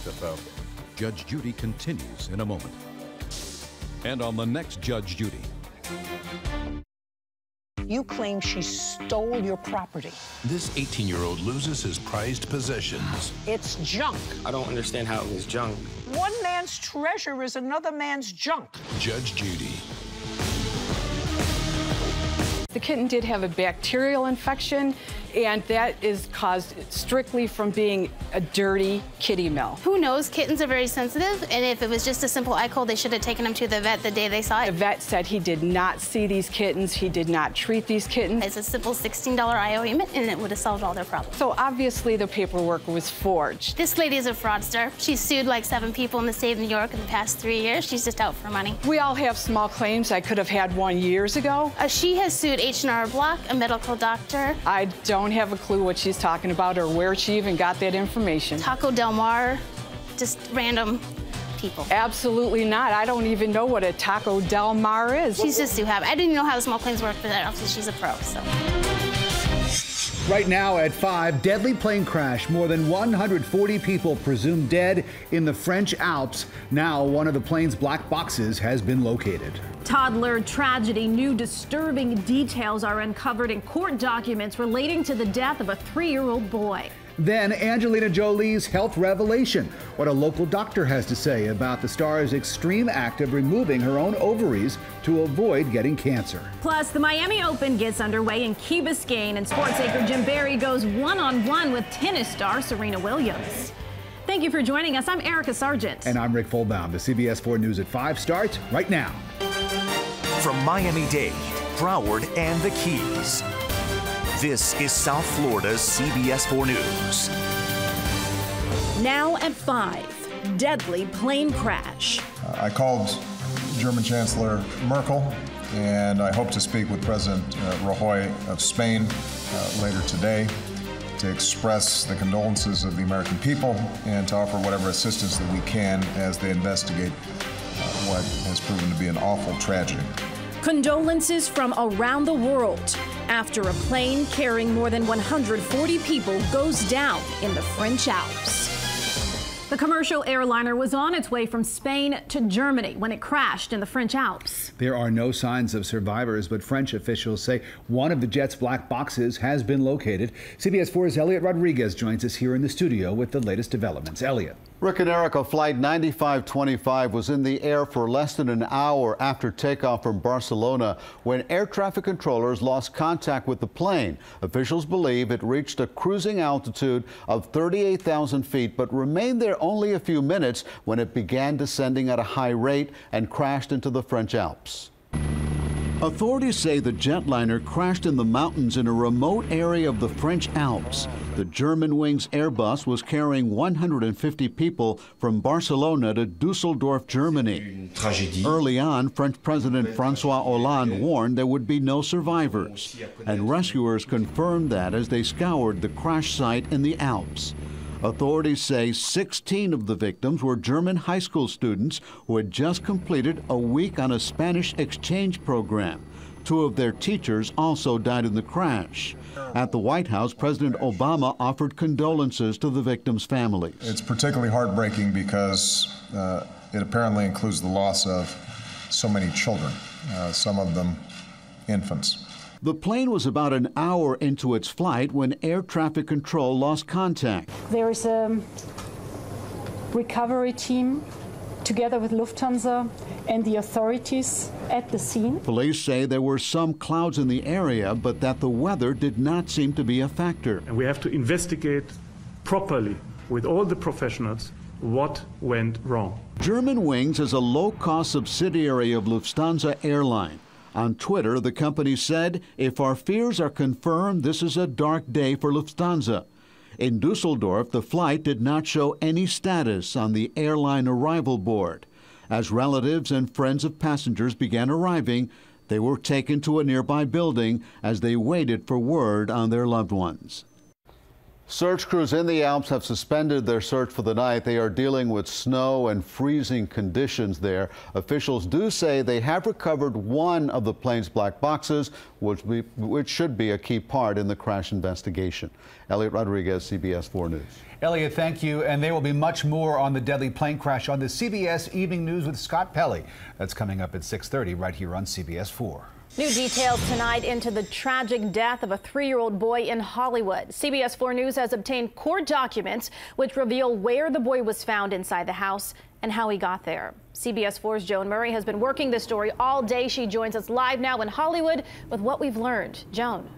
Mexico. Judge Judy continues in a moment. And on the next Judge Judy. You claim she stole your property. This 18-year-old loses his prized possessions. It's junk. I don't understand how it was junk. One man's treasure is another man's junk. Judge Judy. The kitten did have a bacterial infection, and that is caused strictly from being a dirty kitty mill. Who knows? Kittens are very sensitive, and if it was just a simple eye cold, they should have taken him to the vet the day they saw it. The vet said he did not see these kittens, he did not treat these kittens. It's a simple $16 eye ointment, and it would have solved all their problems. So obviously the paperwork was forged. This lady is a fraudster. She's sued like 7 people in the state of New York in the past 3 years. She's just out for money. We all have small claims. I could have had one years ago. She has sued H&R Block, a medical doctor. I don't have a clue what she's talking about or where she even got that information. Taco Del Mar, just random people. Absolutely not. I don't even know what a Taco Del Mar is. She's just too happy. I didn't even know how the small claims work, but obviously she's a pro, so. Right now at 5, deadly plane crash. More than 140 people presumed dead in the French Alps. Now one of the plane's black boxes has been located. Toddler tragedy. New disturbing details are uncovered in court documents relating to the death of a 3-year-old boy. Then Angelina Jolie's health revelation. What a local doctor has to say about the star's extreme act of removing her own ovaries to avoid getting cancer. Plus, the Miami Open gets underway in Key Biscayne, and sports anchor Jim Barry goes one-on-one with tennis star Serena Williams. Thank you for joining us. I'm Erica Sargent. And I'm Rick Fulbaum. The CBS 4 News at 5 starts right now. From Miami-Dade, Broward, and the Keys, this is South Florida's CBS 4 News. Now at 5, deadly plane crash. I called German Chancellor Merkel, and I hope to speak with President Rajoy of Spain later today to express the condolences of the American people and to offer whatever assistance that we can as they investigate what has proven to be an awful tragedy. Condolences from around the world after a plane carrying more than 140 people goes down in the French Alps. The commercial airliner was on its way from Spain to Germany when it crashed in the French Alps. There are no signs of survivors, but French officials say one of the jet's black boxes has been located. CBS 4's Elliot Rodriguez joins us here in the studio with the latest developments. Elliot. Rick and Erica, Flight 9525 was in the air for less than an hour after takeoff from Barcelona when air traffic controllers lost contact with the plane. Officials believe it reached a cruising altitude of 38,000 feet, but remained there only a few minutes when it began descending at a high rate and crashed into the French Alps. Authorities say the jetliner crashed in the mountains in a remote area of the French Alps. The Germanwings Airbus was carrying 150 people from Barcelona to Dusseldorf, Germany. Early on, French President François Hollande warned there would be no survivors, and rescuers confirmed that as they scoured the crash site in the Alps. Authorities say 16 of the victims were German high school students who had just completed a week on a Spanish exchange program. 2 of their teachers also died in the crash. At the White House, President Obama offered condolences to the victims' families. It's particularly heartbreaking because it apparently includes the loss of so many children, some of them infants. The plane was about an hour into its flight when air traffic control lost contact. There is a recovery team together with Lufthansa and the authorities at the scene. Police say there were some clouds in the area, but that the weather did not seem to be a factor. And we have to investigate properly with all the professionals what went wrong. Germanwings is a low-cost subsidiary of Lufthansa airline. On Twitter, the company said, "If our fears are confirmed, this is a dark day for Lufthansa." In Dusseldorf, the flight did not show any status on the airline arrival board. As relatives and friends of passengers began arriving, they were taken to a nearby building as they waited for word on their loved ones. Search crews in the Alps have suspended their search for the night. They are dealing with snow and freezing conditions there. Officials do say they have recovered one of the plane's black boxes, which should be a key part in the crash investigation. Elliot Rodriguez, CBS 4 News. Elliot, thank you. And there will be much more on the deadly plane crash on the CBS Evening News with Scott Pelley. That's coming up at 6:30 right here on CBS 4. New details tonight into the tragic death of a 3-year-old boy in Hollywood. CBS 4 News has obtained court documents which reveal where the boy was found inside the house and how he got there. CBS 4's Joan Murray has been working this story all day. She joins us live now in Hollywood with what we've learned. Joan.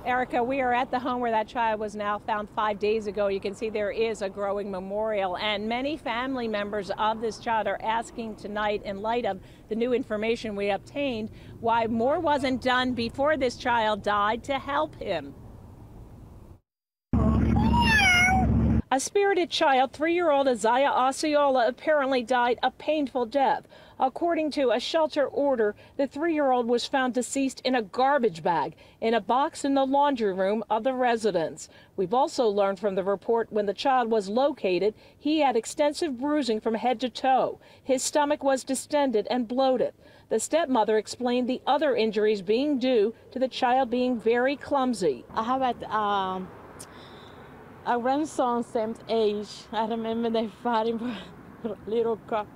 Erica, we are at the home where that child was now found 5 days ago. You can see there is a growing memorial, and many family members of this child are asking tonight, in light of the new information we obtained, why more wasn't done before this child died to help him. A spirited child, 3-year-old Isaiah Osceola, apparently died a painful death. According to a shelter order, the 3-year-old was found deceased in a garbage bag in a box in the laundry room of the residence. We've also learned from the report when the child was located, he had extensive bruising from head to toe. His stomach was distended and bloated. The stepmother explained the other injuries being due to the child being very clumsy. I have a grandson same age. I remember they fighting for a little car.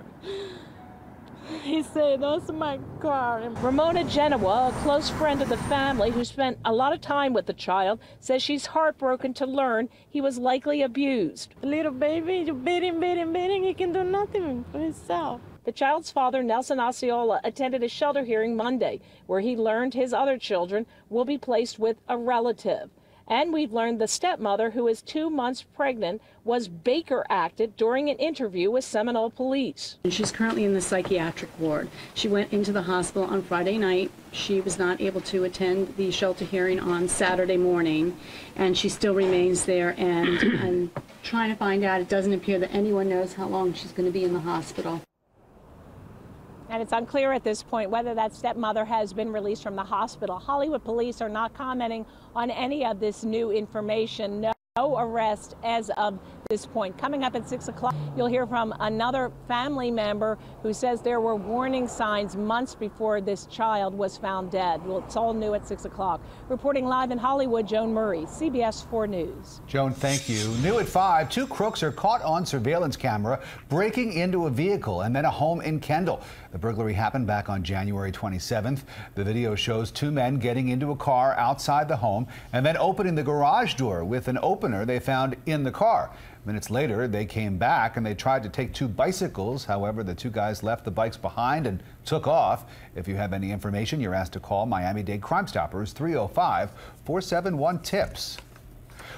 He said, "That's my car." Ramona Genoa, a close friend of the family who spent a lot of time with the child, says she's heartbroken to learn he was likely abused. The little baby, you beat him, he can do nothing for himself. The child's father, Nelson Osceola, attended a shelter hearing Monday where he learned his other children will be placed with a relative. And we've learned the stepmother, who is 2 months pregnant, was Baker acted during an interview with Seminole police. And she's currently in the psychiatric ward. She went into the hospital on Friday night. She was not able to attend the shelter hearing on Saturday morning, and she still remains there. And I'm trying to find out. It doesn't appear that anyone knows how long she's going to be in the hospital. And it's unclear at this point whether that stepmother has been released from the hospital. Hollywood police are not commenting on any of this new information. No arrest as of this point. Coming up at 6 o'clock, you'll hear from another family member who says there were warning signs months before this child was found dead. Well, it's all new at 6 o'clock. Reporting live in Hollywood, Joan Murray, CBS 4 News. Joan, thank you. New at 5, 2 crooks are caught on surveillance camera breaking into a vehicle and then a home in Kendall. The burglary happened back on January 27th. The video shows 2 men getting into a car outside the home and then opening the garage door with an opener they found in the car. Minutes later, they came back and they tried to take 2 bicycles. However, the 2 guys left the bikes behind and took off. If you have any information, you're asked to call Miami-Dade Crime Stoppers 305-471-TIPS.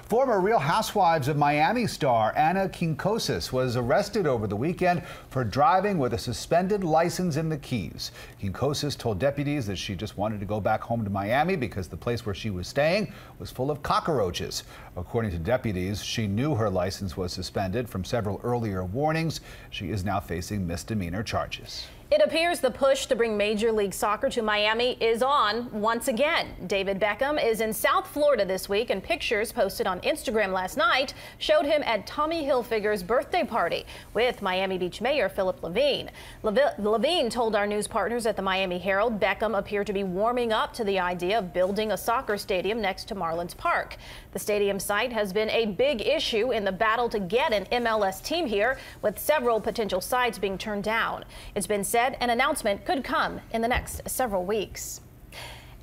Former Real Housewives of Miami star Anna Kinkosis was arrested over the weekend for driving with a suspended license in the Keys. Kinkosis told deputies that she just wanted to go back home to Miami because the place where she was staying was full of cockroaches. According to deputies, she knew her license was suspended from several earlier warnings. She is now facing misdemeanor charges. It appears the push to bring Major League Soccer to Miami is on once again. David Beckham is in South Florida this week, and pictures posted on Instagram last night showed him at Tommy Hilfiger's birthday party with Miami Beach Mayor Philip Levine. Levine told our news partners at the Miami Herald Beckham appeared to be warming up to the idea of building a soccer stadium next to Marlins Park. The stadium site has been a big issue in the battle to get an MLS team here, with several potential sites being turned down. It's been said an announcement could come in the next several weeks.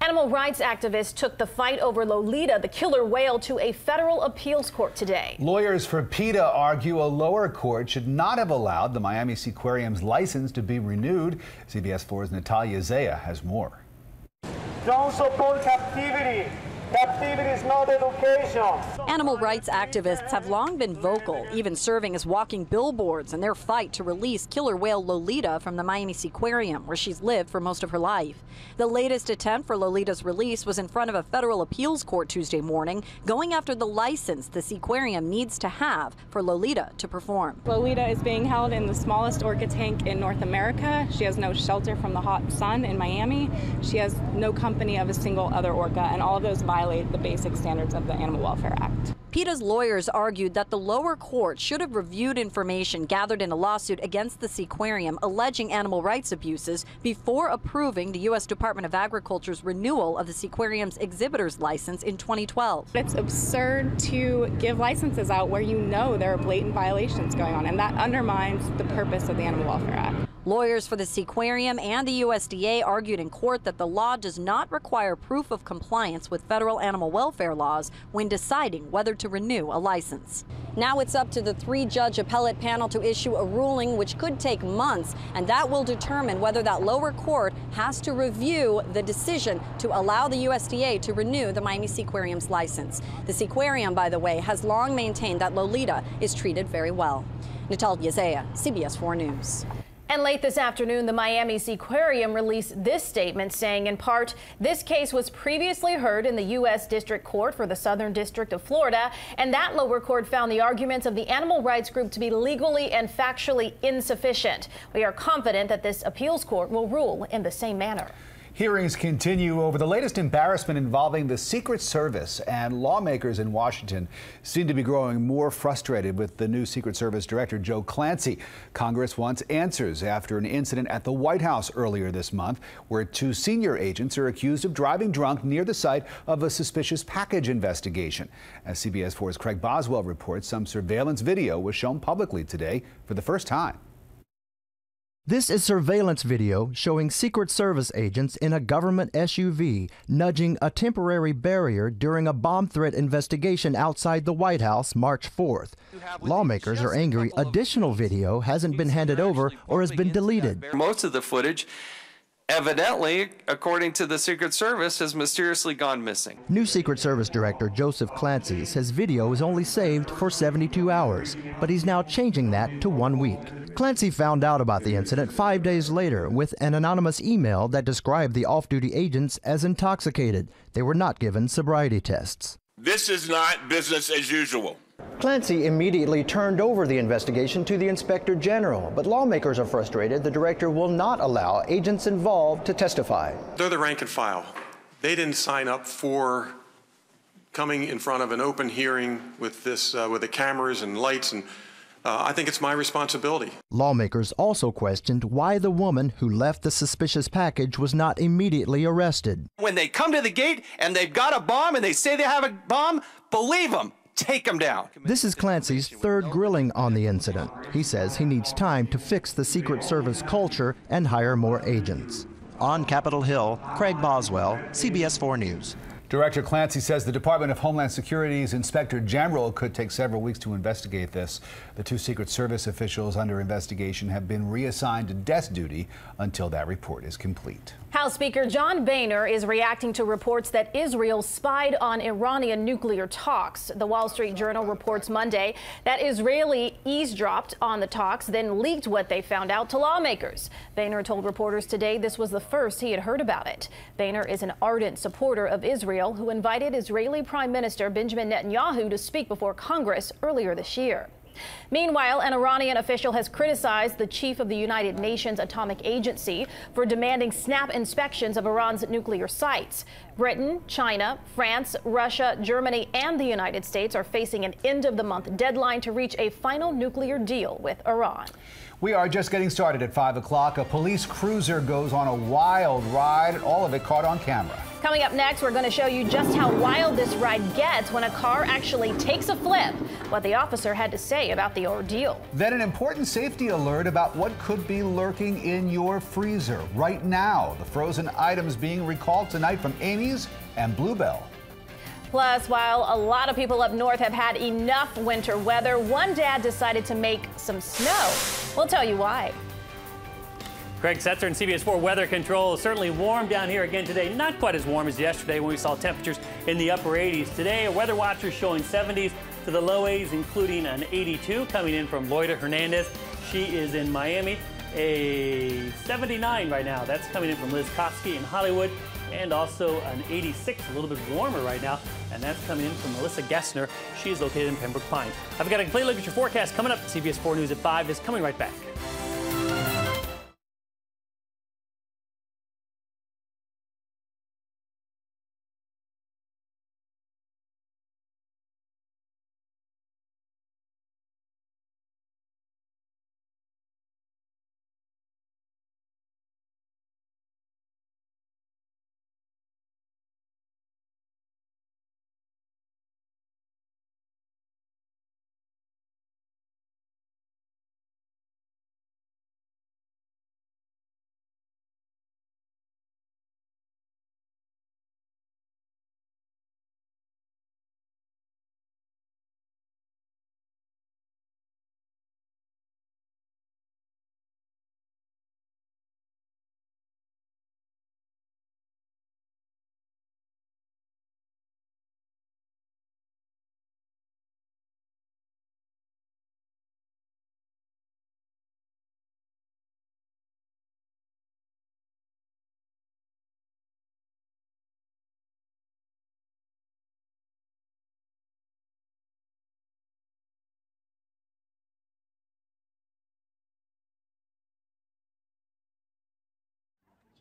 Animal rights activists took the fight over Lolita, the killer whale, to a federal appeals court today. Lawyers for PETA argue a lower court should not have allowed the Miami Seaquarium's license to be renewed. CBS 4's Natalia Zaya has more. Don't support captivity. Captivity is not education. Animal rights activists have long been vocal, even serving as walking billboards in their fight to release killer whale Lolita from the Miami Seaquarium, where she's lived for most of her life. The latest attempt for Lolita's release was in front of a federal appeals court Tuesday morning, going after the license the Seaquarium needs to have for Lolita to perform. Lolita is being held in the smallest orca tank in North America. She has no shelter from the hot sun in Miami. She has no company of a single other orca, and all of those violate the basic standards of the Animal Welfare Act. PETA's lawyers argued that the lower court should have reviewed information gathered in a lawsuit against the Seaquarium alleging animal rights abuses before approving the U.S. Department of Agriculture's renewal of the Seaquarium's exhibitor's license in 2012. It's absurd to give licenses out where you know there are blatant violations going on, and that undermines the purpose of the Animal Welfare Act. Lawyers for the Seaquarium and the USDA argued in court that the law does not require proof of compliance with federal animal welfare laws when deciding whether to renew a license. Now it's up to the 3-judge appellate panel to issue a ruling which could take months, and that will determine whether that lower court has to review the decision to allow the USDA to renew the Miami Seaquarium's license. The Seaquarium, by the way, has long maintained that Lolita is treated very well. Natalia Zaya, CBS 4 News. And late this afternoon, the Miami Seaquarium released this statement saying, in part, this case was previously heard in the U.S. District Court for the Southern District of Florida, and that lower court found the arguments of the animal rights group to be legally and factually insufficient. We are confident that this appeals court will rule in the same manner. Hearings continue over the latest embarrassment involving the Secret Service, and lawmakers in Washington seem to be growing more frustrated with the new Secret Service Director, Joe Clancy. Congress wants answers after an incident at the White House earlier this month where 2 senior agents are accused of driving drunk near the site of a suspicious package investigation. As CBS 4's Craig Boswell reports, some surveillance video was shown publicly today for the first time. This is surveillance video showing Secret Service agents in a government SUV nudging a temporary barrier during a bomb threat investigation outside the White House March 4th. Lawmakers are angry additional video hasn't been handed over or has been deleted. Most of the footage, evidently, according to the Secret Service, has mysteriously gone missing. New Secret Service Director Joseph Clancy says video is only saved for 72 hours, but he's now changing that to 1 week. Clancy found out about the incident 5 days later with an anonymous email that described the off-duty agents as intoxicated. They were not given sobriety tests. This is not business as usual. Clancy immediately turned over the investigation to the Inspector General, but lawmakers are frustrated the director will not allow agents involved to testify. They're the rank and file. They didn't sign up for coming in front of an open hearing with the cameras and lights, and I think it's my responsibility. Lawmakers also questioned why the woman who left the suspicious package was not immediately arrested. When they come to the gate and they've got a bomb and they say they have a bomb, believe them. Take them down. This is Clancy's 3rd grilling on the incident. He says he needs time to fix the Secret Service culture and hire more agents. On Capitol Hill, Craig Boswell, CBS 4 News. Director Clancy says the Department of Homeland Security's Inspector General could take several weeks to investigate this. The 2 Secret Service officials under investigation have been reassigned to desk duty until that report is complete. House Speaker John Boehner is reacting to reports that Israel spied on Iranian nuclear talks. The Wall Street Journal reports Monday that Israeli eavesdropped on the talks, then leaked what they found out to lawmakers. Boehner told reporters today this was the first he had heard about it. Boehner is an ardent supporter of Israel who invited Israeli Prime Minister Benjamin Netanyahu to speak before Congress earlier this year. Meanwhile, an Iranian official has criticized the chief of the United Nations Atomic Agency for demanding snap inspections of Iran's nuclear sites. Britain, China, France, Russia, Germany, and the United States are facing an end-of-the-month deadline to reach a final nuclear deal with Iran. We are just getting started at 5 o'clock. A police cruiser goes on a wild ride, all of it caught on camera. Coming up next, we're going to show you just how wild this ride gets when a car actually takes a flip, what the officer had to say about the ordeal. Then an important safety alert about what could be lurking in your freezer right now. The frozen items being recalled tonight from Amy's and Bluebell. Plus, while a lot of people up north have had enough winter weather, one dad decided to make some snow. We'll tell you why. Greg Setzer and CBS 4 Weather Control. Certainly warm down here again today. Not quite as warm as yesterday when we saw temperatures in the upper 80s. Today, a weather watcher showing 70s to the low 80s, including an 82 coming in from Loida Hernandez. She is in Miami. A 79 right now. That's coming in from Liz Kofsky in Hollywood. And also an 86, a little bit warmer right now. And that's coming in from Melissa Gessner. She is located in Pembroke Pines. I've got a complete look at your forecast coming up. CBS 4 News at 5 is coming right back.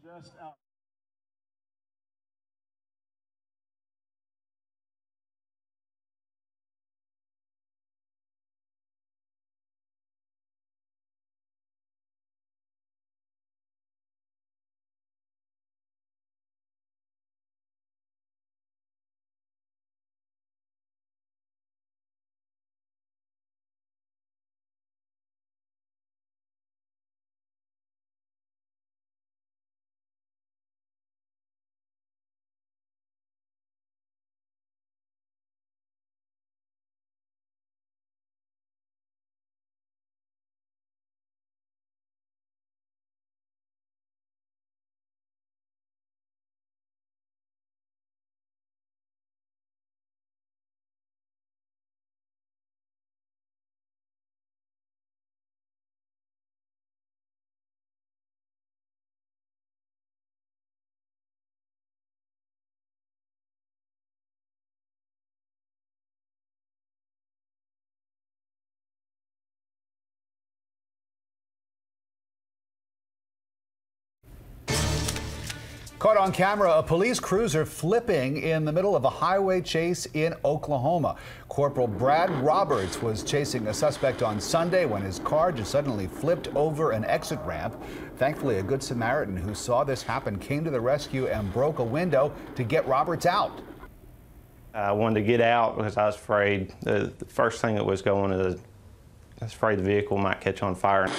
just out. Caught on camera, a police cruiser flipping in the middle of a highway chase in Oklahoma. Corporal Brad Roberts was chasing a suspect on Sunday when his car just suddenly flipped over an exit ramp. Thankfully, a good Samaritan who saw this happen came to the rescue and broke a window to get Roberts out. I wanted to get out because I was afraid. The first thing that was going is I was afraid the vehicle might catch on fire.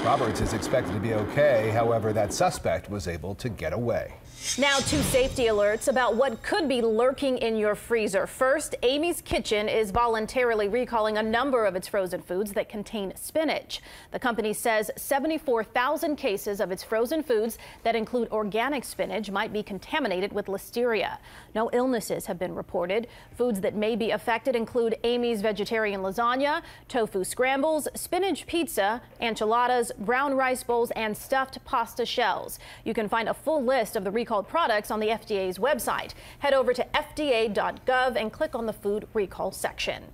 Roberts is expected to be okay. However, that suspect was able to get away. Now, 2 safety alerts about what could be lurking in your freezer. First, Amy's Kitchen is voluntarily recalling a number of its frozen foods that contain spinach. The company says 74,000 cases of its frozen foods that include organic spinach might be contaminated with listeria. No illnesses have been reported. Foods that may be affected include Amy's vegetarian lasagna, tofu scrambles, spinach pizza, enchiladas, brown rice bowls, and stuffed pasta shells. You can find a full list of the recalled products on the FDA's website. Head over to fda.gov and click on the food recall section.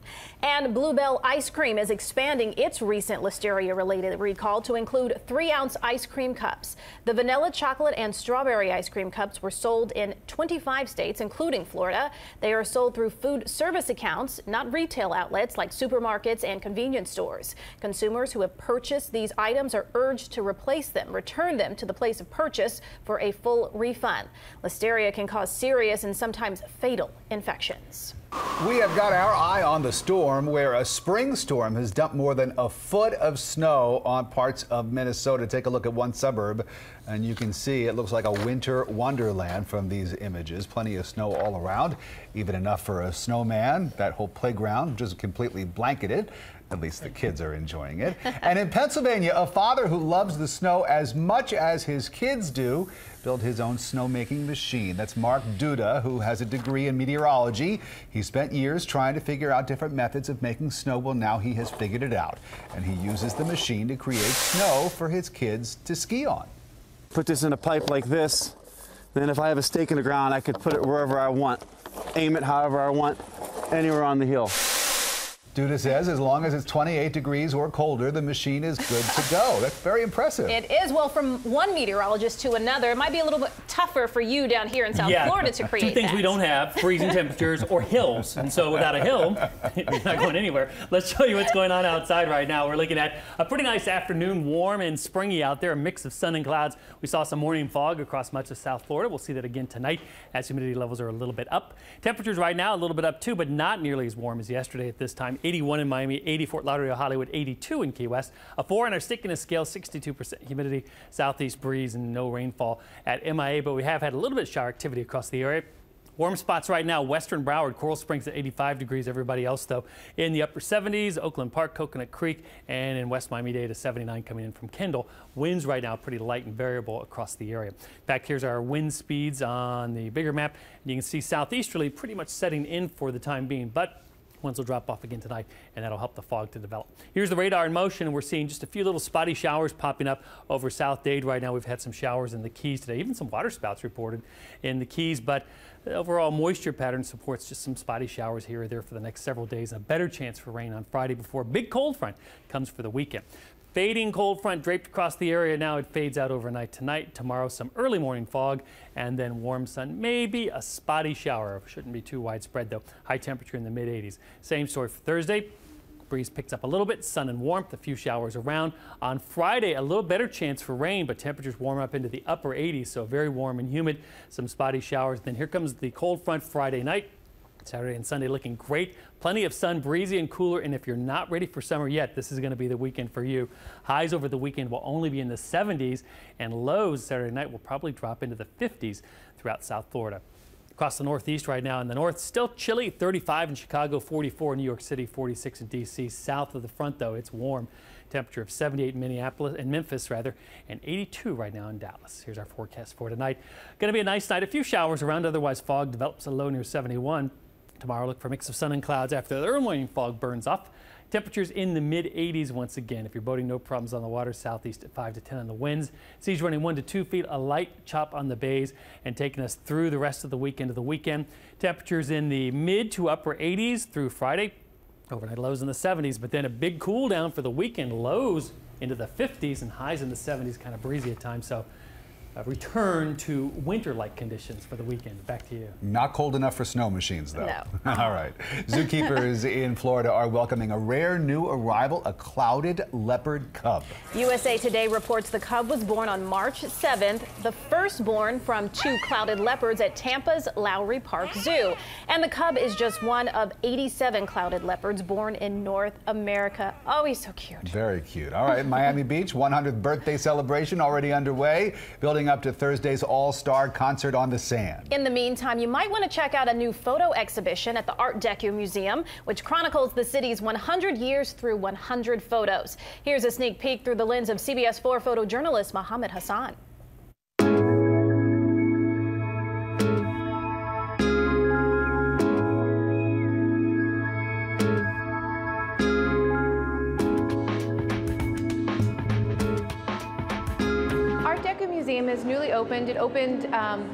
And Bluebell Ice Cream is expanding its recent listeria-related recall to include 3-ounce ice cream cups. The vanilla, chocolate, and strawberry ice cream cups were sold in 25 states, including Florida. They are sold through food service accounts, not retail outlets like supermarkets and convenience stores. Consumers who have purchased these items are urged to replace them, return them to the place of purchase for a full refund. Listeria can cause serious and sometimes fatal infections. We have got our eye on the storm, where a spring storm has dumped more than a foot of snow on parts of Minnesota. Take a look at one suburb, and you can see it looks like a winter wonderland from these images. Plenty of snow all around, even enough for a snowman. That whole playground just completely blanketed. At least the kids are enjoying it. And in Pennsylvania, a father who loves the snow as much as his kids do built his own snowmaking machine. That's Mark Duda, who has a degree in meteorology. He spent years trying to figure out different methods of making snow. Well, now he has figured it out, and he uses the machine to create snow for his kids to ski on. Put this in a pipe like this. Then if I have a stake in the ground, I could put it wherever I want, aim it however I want, anywhere on the hill. Duda says as long as it's 28 degrees or colder, the machine is good to go. That's very impressive. It is. Well, from one meteorologist to another, it might be a little bit tougher for you down here in South Florida to create 2 things we don't have: freezing temperatures or hills. And so without a hill, you're not going anywhere. Let's show you what's going on outside right now. We're looking at a pretty nice afternoon, warm and springy out there, a mix of sun and clouds. We saw some morning fog across much of South Florida. We'll see that again tonight as humidity levels are a little bit up. Temperatures right now a little bit up too, but not nearly as warm as yesterday at this time. 81 in Miami, 80 Fort Lauderdale, Hollywood, 82 in Key West. A 4 on our stickiness scale, 62% humidity, southeast breeze, and no rainfall at MIA, but we have had a little bit of shower activity across the area. Warm spots right now: western Broward, Coral Springs at 85 degrees. Everybody else, though, in the upper 70s. Oakland Park, Coconut Creek, and in West Miami-Dade, 79 coming in from Kendall. Winds right now pretty light and variable across the area. Back here's our wind speeds on the bigger map. And you can see southeasterly pretty much setting in for the time being, but winds will drop off again tonight, and that'll help the fog to develop. Here's the radar in motion, and we're seeing just a few little spotty showers popping up over South Dade right now. We've had some showers in the Keys today, even some water spouts reported in the Keys, but The overall moisture pattern supports just some spotty showers here or there for the next several days. A better chance for rain on Friday before a big cold front comes for the weekend. Fading cold front draped across the area now. It fades out overnight tonight. Tomorrow, some early morning fog and then warm sun. Maybe a spotty shower. Shouldn't be too widespread, though. High temperature in the mid-80s. Same story for Thursday. Breeze picks up a little bit, sun and warmth, a few showers around. On Friday, a little better chance for rain, but temperatures warm up into the upper 80s, so very warm and humid. Some spotty showers. Then here comes the cold front Friday night. Saturday and Sunday looking great. Plenty of sun, breezy and cooler. And if you're not ready for summer yet, this is going to be the weekend for you. Highs over the weekend will only be in the 70s, and lows Saturday night will probably drop into the 50s throughout South Florida. Across the Northeast right now in the north, still chilly, 35 in Chicago, 44 in New York City, 46 in D.C. South of the front, though, it's warm. Temperature of 78 in Memphis, and 82 right now in Dallas. Here's our forecast for tonight. Going to be a nice night. A few showers around, otherwise fog develops a low near 71. Tomorrow, look for a mix of sun and clouds after the early morning fog burns off. Temperatures in the mid-80s once again. If you're boating, no problems on the water. Southeast at 5 to 10 on the winds. Seas running 1 to 2 feet. A light chop on the bays and taking us through the rest of the weekend to the weekend. Temperatures in the mid to upper 80s through Friday. Overnight lows in the 70s, but then a big cool down for the weekend. Lows into the 50s and highs in the 70s. Kind of breezy at times. So a return to winter-like conditions for the weekend. Back to you. Not cold enough for snow machines, though. No. All right. Zookeepers in Florida are welcoming a rare new arrival, a clouded leopard cub. USA Today reports the cub was born on March 7th, the firstborn from 2 clouded leopards at Tampa's Lowry Park Zoo. And the cub is just one of 87 clouded leopards born in North America. Oh, he's so cute. Very cute. All right, Miami Beach, 100th birthday celebration already underway, building up to Thursday's all-star concert on the sand. In the meantime, you might want to check out a new photo exhibition at the Art Deco Museum, which chronicles the city's 100 years through 100 photos. Here's a sneak peek through the lens of CBS 4 photojournalist Mohammed Hassan. Museum is newly opened. It opened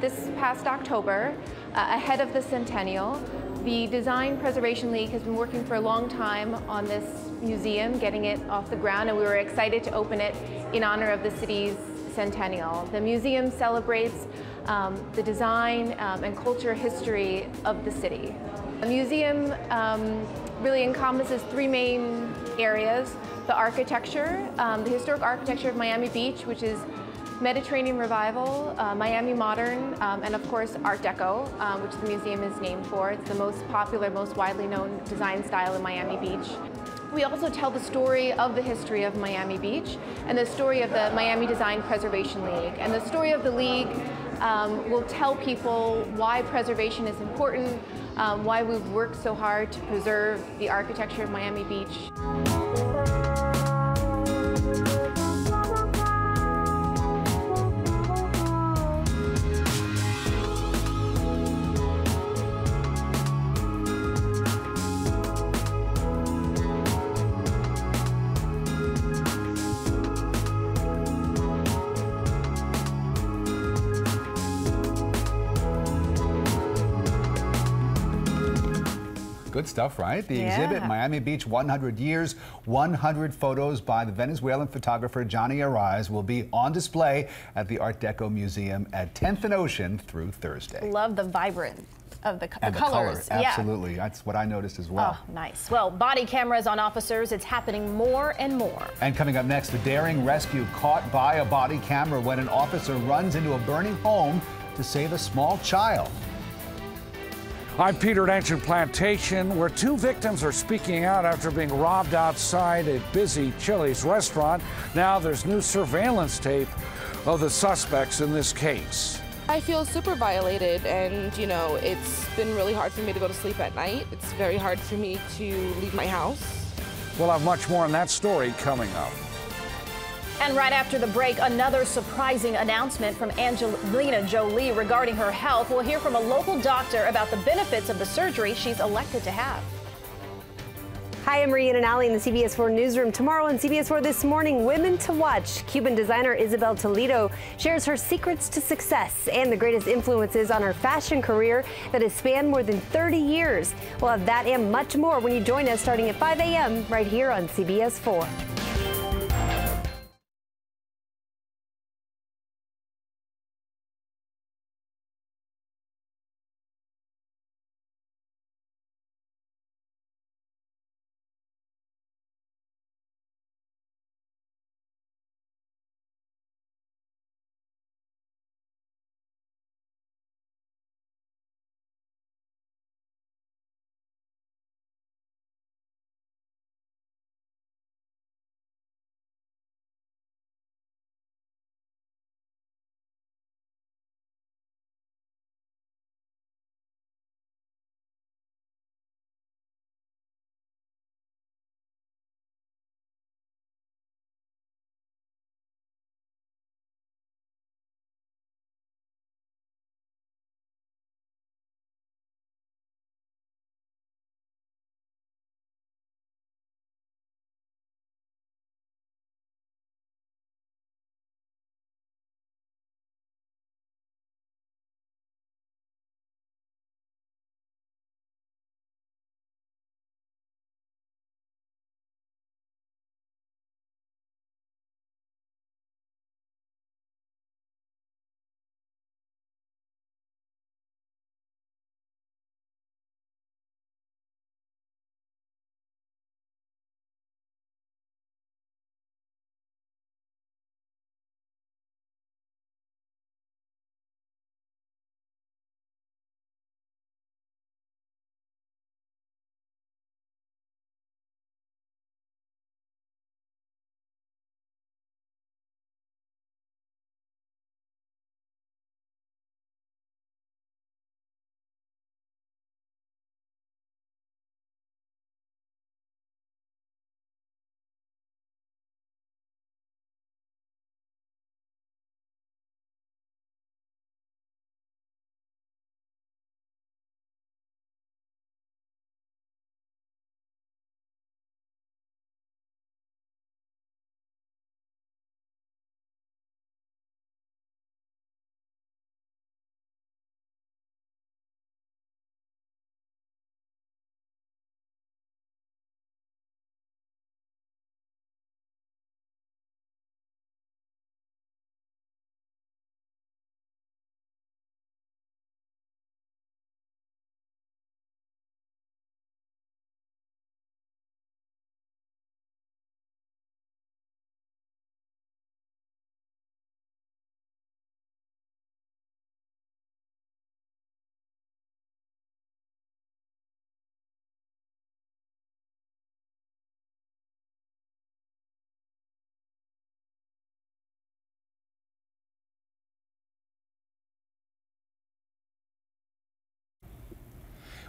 this past October, ahead of the centennial. The Design Preservation League has been working for a long time on this museum, getting it off the ground, and we were excited to open it in honor of the city's centennial. The museum celebrates the design and culture history of the city. The museum really encompasses 3 main areas: the architecture, the historic architecture of Miami Beach, which is Mediterranean Revival, Miami Modern, and of course Art Deco, which the museum is named for. It's the most popular, most widely known design style in Miami Beach. We also tell the story of the history of Miami Beach and the story of the Miami Design Preservation League. And the story of the league will tell people why preservation is important, why we've worked so hard to preserve the architecture of Miami Beach. Good stuff, right? The exhibit, Miami Beach 100 Years, 100 Photos by the Venezuelan photographer Johnny Araiz, will be on display at the Art Deco Museum at 10th and Ocean through Thursday. Love the vibrant of the colors. Color, absolutely. That's what I noticed as well. Oh, nice. Well, body cameras on officers, it's happening more and more. And coming up next, the daring rescue caught by a body camera when an officer runs into a burning home to save a small child. I'm Peter at Ancient Plantation, where 2 victims are speaking out after being robbed outside a busy Chili's restaurant. Now there's new surveillance tape of the suspects in this case. I feel super violated, and you know, it's been really hard for me to go to sleep at night. It's very hard for me to leave my house. We'll have much more on that story coming up. And right after the break, another surprising announcement from Angelina Jolie regarding her health. We'll hear from a local doctor about the benefits of the surgery she's elected to have. Hi, I'm Rhiannon and Allie in the CBS 4 newsroom. Tomorrow on CBS 4 This Morning, Women to Watch. Cuban designer Isabel Toledo shares her secrets to success and the greatest influences on her fashion career that has spanned more than 30 years. We'll have that and much more when you join us starting at 5 a.m. right here on CBS 4.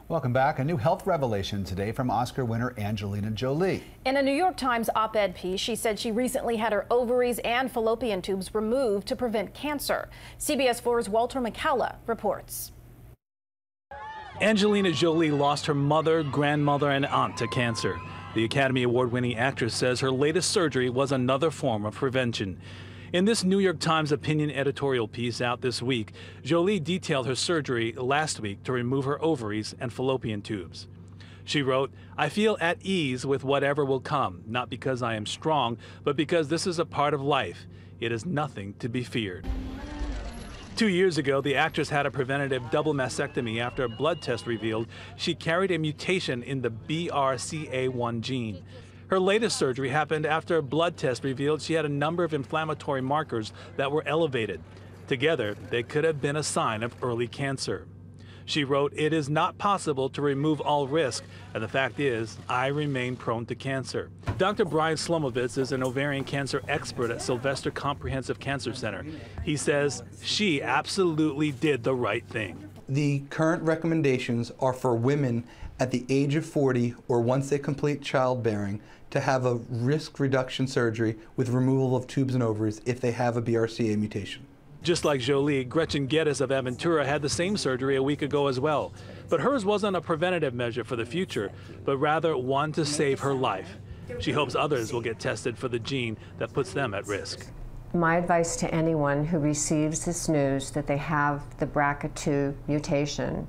Welcome back. A new health revelation today from Oscar winner Angelina Jolie. In a New York Times op-ed piece, she said she recently had her ovaries and fallopian tubes removed to prevent cancer. CBS 4's Walter McCalla reports. Angelina Jolie lost her mother, grandmother, and aunt to cancer. The Academy Award-winning actress says her latest surgery was another form of prevention. In this New York Times opinion editorial piece out this week, Jolie detailed her surgery last week to remove her ovaries and fallopian tubes. She wrote, "I feel at ease with whatever will come, not because I am strong, but because this is a part of life. It is nothing to be feared." 2 years ago, the actress had a preventative double mastectomy after a blood test revealed she carried a mutation in the BRCA1 gene. Her latest surgery happened after a blood test revealed she had a number of inflammatory markers that were elevated. Together, they could have been a sign of early cancer. She wrote, "It is not possible to remove all risk, and the fact is, I remain prone to cancer." Dr. Brian Slomovitz is an ovarian cancer expert at Sylvester Comprehensive Cancer Center. He says she absolutely did the right thing. The current recommendations are for women at the age of 40 or once they complete childbearing to have a risk reduction surgery with removal of tubes and ovaries if they have a BRCA mutation. Just like Jolie, Gretchen Geddes of Aventura had the same surgery a week ago as well. But hers wasn't a preventative measure for the future, but rather one to save her life. She hopes others will get tested for the gene that puts them at risk. My advice to anyone who receives this news that they have the BRCA2 mutation,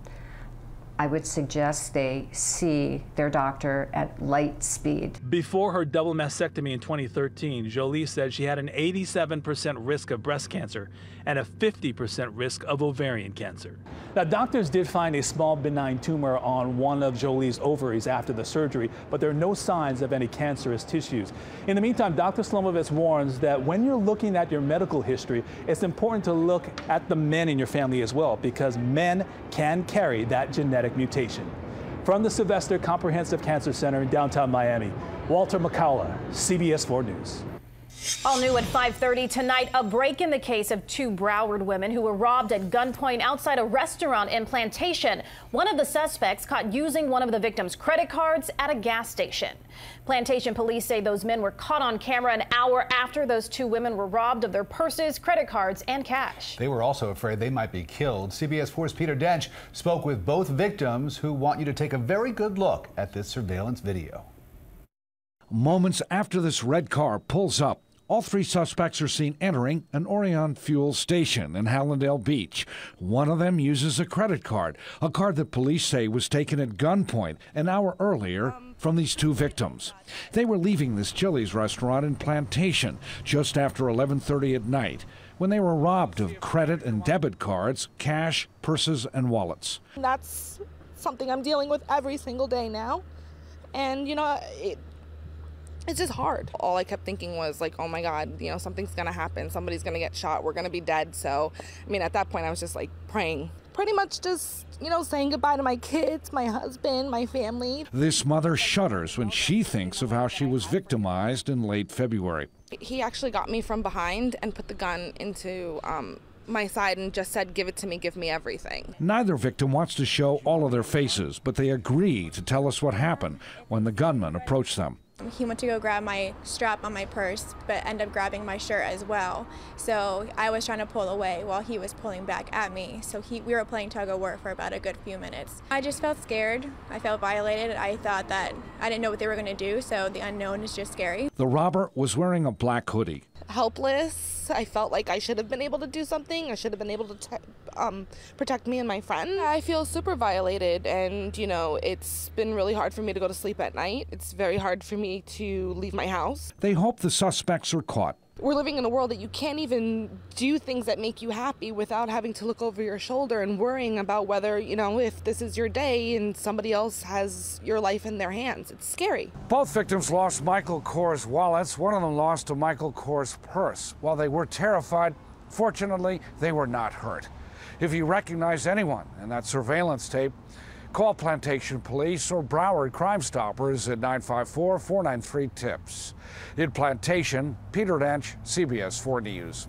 I would suggest they see their doctor at light speed. Before her double mastectomy in 2013, Jolie said she had an 87% risk of breast cancer and a 50% risk of ovarian cancer. Now, doctors did find a small benign tumor on one of Jolie's ovaries after the surgery, but there are no signs of any cancerous tissues. In the meantime, Dr. Slomovitz warns that when you're looking at your medical history, it's important to look at the men in your family as well, because men can carry that genetic mutation. From the Sylvester Comprehensive Cancer Center in downtown Miami, Walter McCullough, CBS 4 News. All new at 5:30 tonight, a break in the case of two Broward women who were robbed at gunpoint outside a restaurant in Plantation. One of the suspects caught using one of the victims' credit cards at a gas station. Plantation police say those men were caught on camera an hour after those two women were robbed of their purses, credit cards, and cash. They were also afraid they might be killed. CBS 4's Peter Dench spoke with both victims, who want you to take a very good look at this surveillance video. Moments after this red car pulls up, all three suspects are seen entering an Orion fuel station in Hallandale Beach. One of them uses a credit card, a card that police say was taken at gunpoint an hour earlier from these two victims. They were leaving this Chili's restaurant in Plantation just after 11:30 at night when they were robbed of credit and debit cards, cash, purses, and wallets. That's something I'm dealing with every single day now. And, you know, it's just hard. All I kept thinking was like, oh my God, you know, something's gonna happen. Somebody's gonna get shot. We're gonna be dead. So, I mean, at that point, I was just like praying. Pretty much just, you know, saying goodbye to my kids, my husband, my family. This mother shudders when she thinks of how she was victimized in late February. He actually got me from behind and put the gun into my side and just said, give it to me, give me everything. Neither victim wants to show all of their faces, but they agree to tell us what happened when the gunman approached them. He went to go grab my strap on my purse, but ended up grabbing my shirt as well. So I was trying to pull away while he was pulling back at me. So we were playing tug of war for about a good few minutes. I just felt scared. I felt violated. I thought that I didn't know what they were going to do, so the unknown is just scary. The robber was wearing a black hoodie. Helpless. I felt like I should have been able to do something. I should have been able to protect me and my friend. I feel super violated, and you know, it's been really hard for me to go to sleep at night. It's very hard for me to leave my house. They hope the suspects are caught. We're living in a world that you can't even do things that make you happy without having to look over your shoulder and worrying about whether, you know, if this is your day and somebody else has your life in their hands. It's scary. Both victims lost Michael Kors wallets. One of them lost a Michael Kors purse. While they were terrified, fortunately, they were not hurt. If you recognize anyone in that surveillance tape, call Plantation Police or Broward Crime Stoppers at 954-493-TIPS. In Plantation, Peter Dench, CBS 4 News.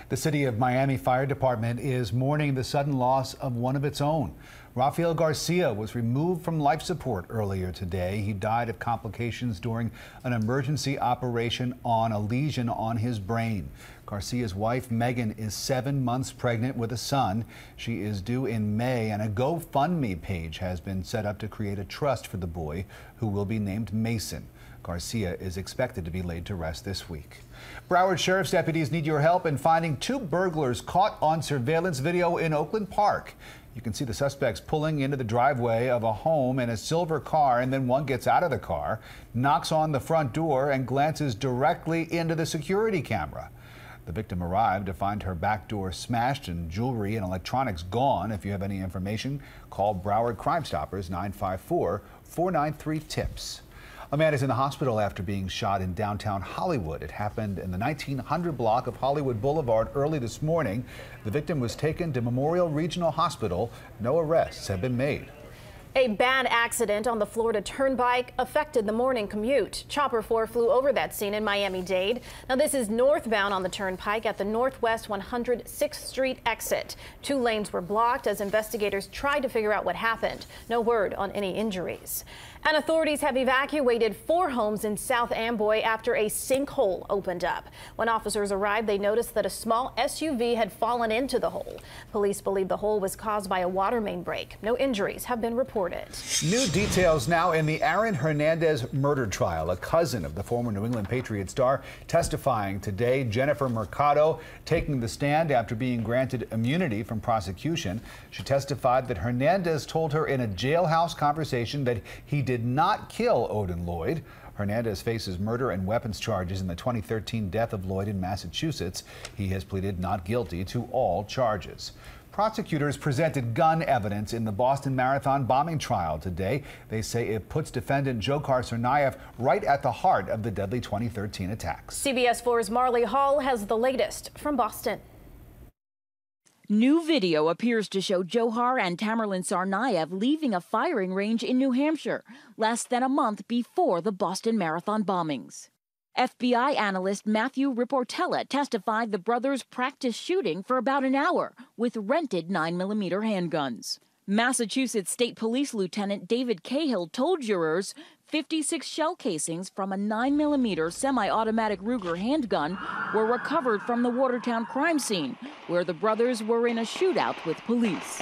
The City of Miami Fire Department is mourning the sudden loss of one of its own. Rafael Garcia was removed from life support earlier today. He died of complications during an emergency operation on a lesion on his brain. Garcia's wife, Megan, is 7 months pregnant with a son. She is due in May, and a GoFundMe page has been set up to create a trust for the boy, who will be named Mason. Garcia is expected to be laid to rest this week. Broward Sheriff's deputies need your help in finding two burglars caught on surveillance video in Oakland Park. You can see the suspects pulling into the driveway of a home in a silver car, and then one gets out of the car, knocks on the front door, and glances directly into the security camera. The victim arrived to find her back door smashed and jewelry and electronics gone. If you have any information, call Broward Crime Stoppers 954-493-TIPS. A man is in the hospital after being shot in downtown Hollywood. It happened in the 1900 block of Hollywood Boulevard early this morning. The victim was taken to Memorial Regional Hospital. No arrests have been made. A bad accident on the Florida Turnpike affected the morning commute. Chopper 4 flew over that scene in Miami-Dade. Now, this is northbound on the Turnpike at the Northwest 106th Street exit. 2 lanes were blocked as investigators tried to figure out what happened. No word on any injuries. And authorities have evacuated 4 homes in South Amboy after a sinkhole opened up. When officers arrived, they noticed that a small SUV had fallen into the hole. Police believe the hole was caused by a water main break. No injuries have been reported. New details now in the Aaron Hernandez murder trial. A cousin of the former New England Patriot star testifying today. Jennifer Mercado taking the stand after being granted immunity from prosecution. She testified that Hernandez told her in a jailhouse conversation that he did not kill Odin Lloyd. Hernandez faces murder and weapons charges in the 2013 death of Lloyd in Massachusetts. He has pleaded not guilty to all charges. Prosecutors presented gun evidence in the Boston Marathon bombing trial today. They say it puts defendant Dzhokhar Tsarnaev right at the heart of the deadly 2013 attacks. CBS 4's Marley Hall has the latest from Boston. New video appears to show Dzhokhar and Tamerlan Tsarnaev leaving a firing range in New Hampshire less than a month before the Boston Marathon bombings. FBI analyst Matthew Riportella testified the brothers practiced shooting for about an hour with rented 9mm handguns. Massachusetts State Police Lieutenant David Cahill told jurors 56 shell casings from a 9mm semi-automatic Ruger handgun were recovered from the Watertown crime scene, where the brothers were in a shootout with police.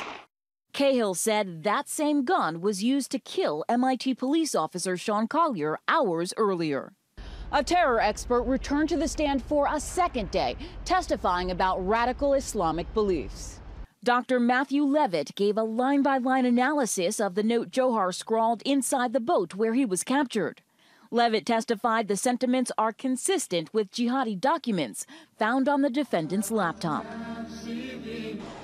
Cahill said that same gun was used to kill MIT police officer Sean Collier hours earlier. A terror expert returned to the stand for a second day, testifying about radical Islamic beliefs. Dr. Matthew Levitt gave a line-by-line analysis of the note Dzhokhar scrawled inside the boat where he was captured. Levitt testified the sentiments are consistent with jihadi documents found on the defendant's laptop.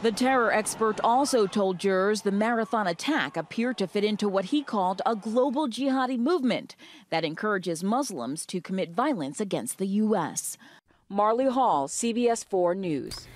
The terror expert also told jurors the marathon attack appeared to fit into what he called a global jihadi movement that encourages Muslims to commit violence against the U.S. Marley Hall, CBS 4 News.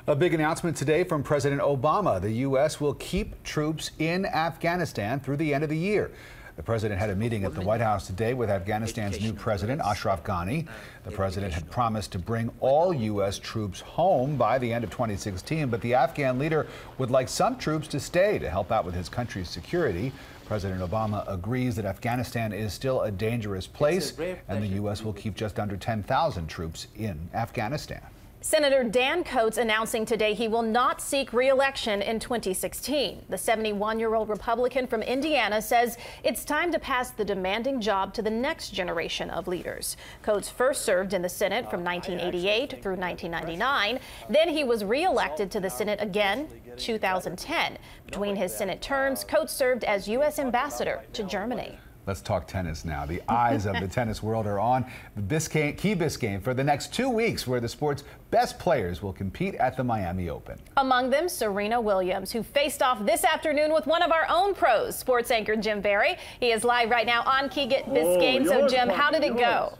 A big announcement today from President Obama. The U.S. will keep troops in Afghanistan through the end of the year. The president had a meeting at the White House today with Afghanistan's new president, Ashraf Ghani. The president had promised to bring all U.S. troops home by the end of 2016, but the Afghan leader would like some troops to stay to help out with his country's security. President Obama agrees that Afghanistan is still a dangerous place, and the U.S. will keep just under 10,000 troops in Afghanistan. Senator Dan Coats announcing today he will not seek re-election in 2016. The 71-year-old Republican from Indiana says it's time to pass the demanding job to the next generation of leaders. Coats first served in the Senate from 1988 through 1999. Then he was re-elected to the Senate again in 2010. Between his Senate terms, Coats served as U.S. ambassador to Germany. Let's talk tennis now. The eyes of the tennis world are on the Key Biscayne for the next 2 weeks, where the sport's best players will compete at the Miami Open. Among them, Serena Williams, who faced off this afternoon with one of our own pros, sports anchor Jim Barry. He is live right now on Key Biscayne. So, Jim, how did it go?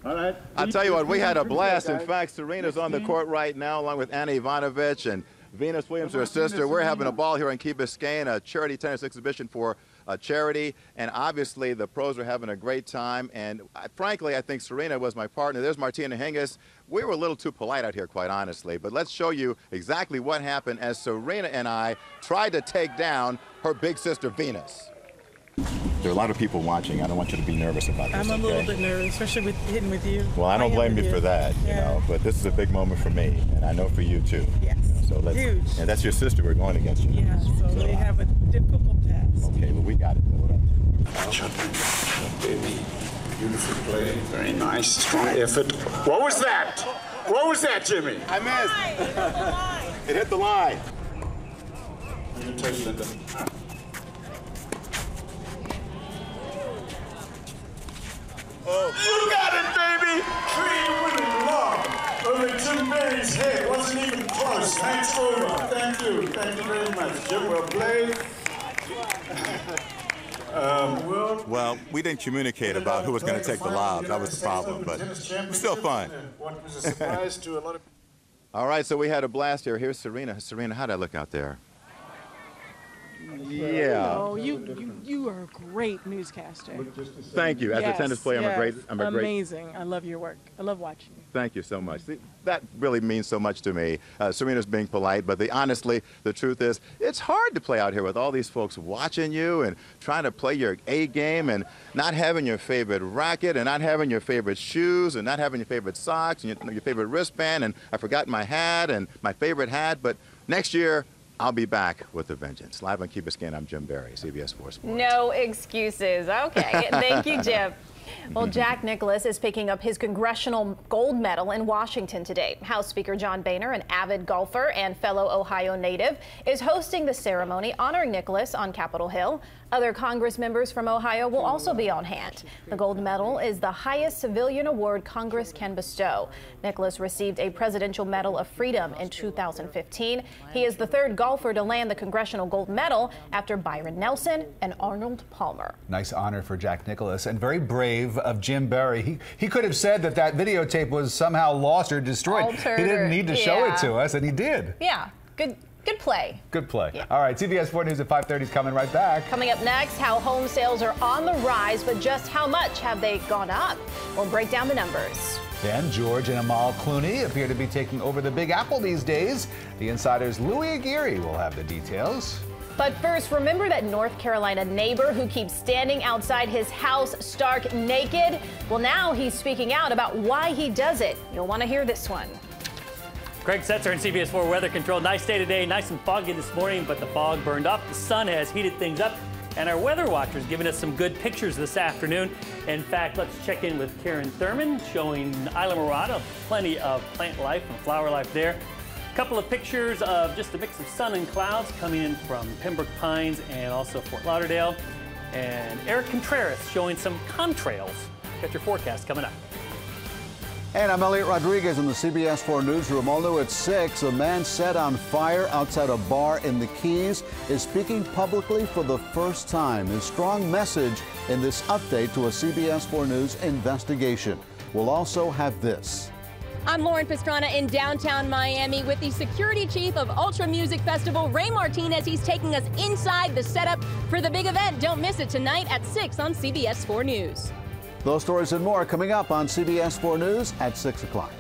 All right. I'll tell you what, we had a blast. In fact, Serena's on the court right now, along with Anna Ivanovic and Venus Williams, her sister. We're having a ball here in Key Biscayne, a charity tennis exhibition for charity, and obviously the pros are having a great time, and frankly I think Serena was my partner. There's Martina Hingis. We were a little too polite out here, quite honestly, but let's show you exactly what happened as Serena and I tried to take down her big sister Venus. There are a lot of people watching. I don't want you to be nervous about this. I'm a little bit nervous, especially with hitting with you. Well, I don't blame you for that, you know, but this is a big moment for me, and I know for you too. Yes. So let's, huge. And that's your sister we're going against. You. Yeah, so we have a difficult task. Okay, but we got it. Baby, beautiful play, very nice, strong effort. What was that? What was that, Jimmy? I missed. It hit the line. You take Linda. Oh. You got it, baby! 3 winning love over Jim Barry's head. Wasn't even close. Thanks over. Thank you. Thank you very much. Jim, well played. Well, we didn't communicate about who was going to take the lob. That was the problem, but it was still fun. What was a surprise to a lot of people. All right, so we had a blast here. Here's Serena. Serena, how'd I look out there? Yeah. Oh, you are a great newscaster. Thank you. As a tennis player, I'm a great. Amazing. I love your work. I love watching you. Thank you so much. See, that really means so much to me. Serena's being polite, but honestly, the truth is, it's hard to play out here with all these folks watching you and trying to play your A game and not having your favorite racket and not having your favorite shoes and not having your favorite socks and your favorite wristband. And I forgot my hat and my favorite hat, but next year, I'll be back with a vengeance. Live on Key Biscayne, I'm Jim Barry, CBS 4 Sports. No excuses. Okay. Thank you, Jim. Well, Jack Nicklaus is picking up his congressional gold medal in Washington today. House Speaker John Boehner, an avid golfer and fellow Ohio native, is hosting the ceremony honoring Nicklaus on Capitol Hill. Other Congress members from Ohio will also be on hand. The gold medal is the highest civilian award Congress can bestow. Nicklaus received a Presidential Medal of Freedom in 2015. He is the third golfer to land the Congressional Gold Medal after Byron Nelson and Arnold Palmer. Nice honor for Jack Nicklaus, and very brave of Jim Barry. He could have said that videotape was somehow lost or destroyed. Altered, he didn't need to show it to us, and he did. Yeah, good play. Good play. Yeah. All right, CBS 4 News at 5:30 is coming right back. Coming up next, how home sales are on the rise, but just how much have they gone up? We'll break down the numbers. Then George and Amal Clooney appear to be taking over the Big Apple these days. The Insider's Louis Aguirre will have the details. But first, remember that North Carolina neighbor who keeps standing outside his house stark naked? Well, now he's speaking out about why he does it. You'll want to hear this one. Craig Setzer in CBS 4 Weather Control. Nice day today, nice and foggy this morning, but the fog burned up. The sun has heated things up, and our weather watcher's giving us some good pictures this afternoon. In fact, let's check in with Karen Thurman, showing Isla Mirada, plenty of plant life and flower life there. A couple of pictures of just a mix of sun and clouds coming in from Pembroke Pines and also Fort Lauderdale. And Eric Contreras showing some contrails. Got your forecast coming up. And I'm Elliot Rodriguez in the CBS 4 Newsroom. All new at 6, a man set on fire outside a bar in the Keys is speaking publicly for the first time. His strong message in this update to a CBS 4 News investigation. We'll also have this. I'm Lauren Pastrana in downtown Miami with the security chief of Ultra Music Festival, Ray Martinez. He's taking us inside the setup for the big event. Don't miss it tonight at 6 on CBS 4 News. Those stories and more coming up on CBS 4 News at 6 o'clock.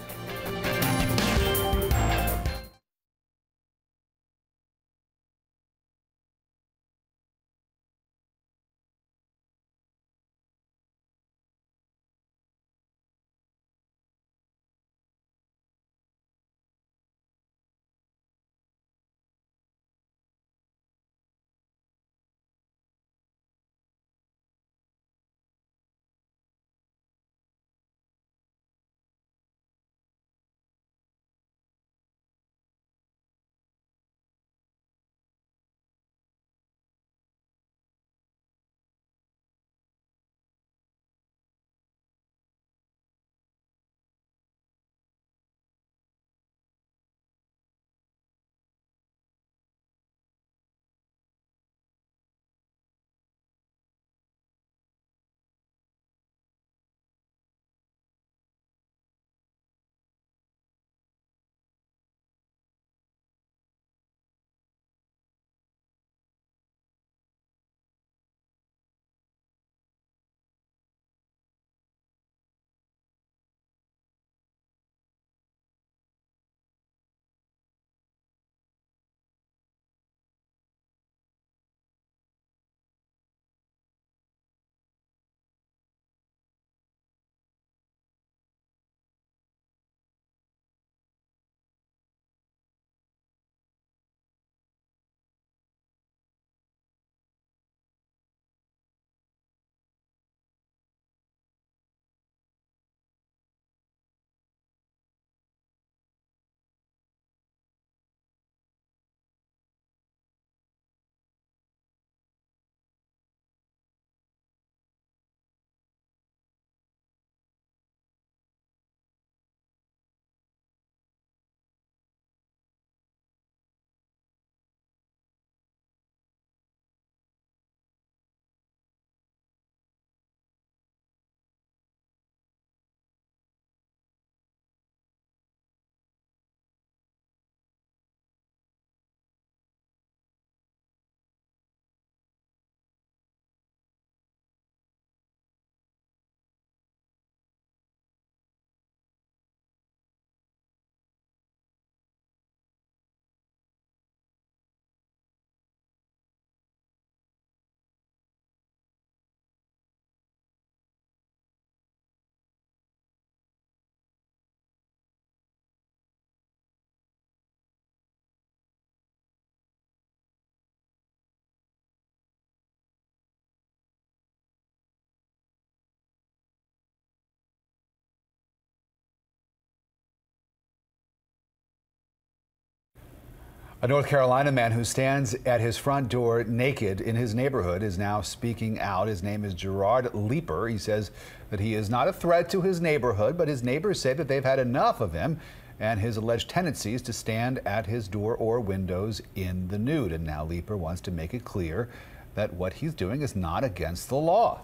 A North Carolina man who stands at his front door naked in his neighborhood is now speaking out. His name is Gerard Leeper. He says that he is not a threat to his neighborhood, but his neighbors say that they've had enough of him and his alleged tendencies to stand at his door or windows in the nude. And now Leeper wants to make it clear that what he's doing is not against the law.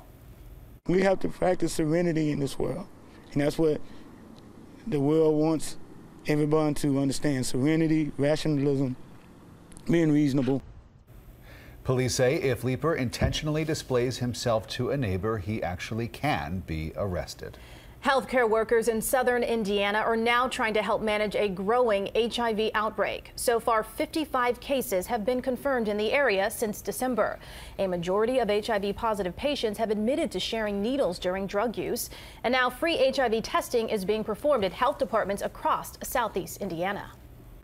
We have to practice serenity in this world, and that's what the world wants everyone to understand: serenity, rationalism, being reasonable. Police say if Leeper intentionally displays himself to a neighbor, he actually can be arrested. Healthcare workers in southern Indiana are now trying to help manage a growing HIV outbreak. So far, 55 cases have been confirmed in the area since December. A majority of HIV-positive patients have admitted to sharing needles during drug use. And now free HIV testing is being performed at health departments across southeast Indiana.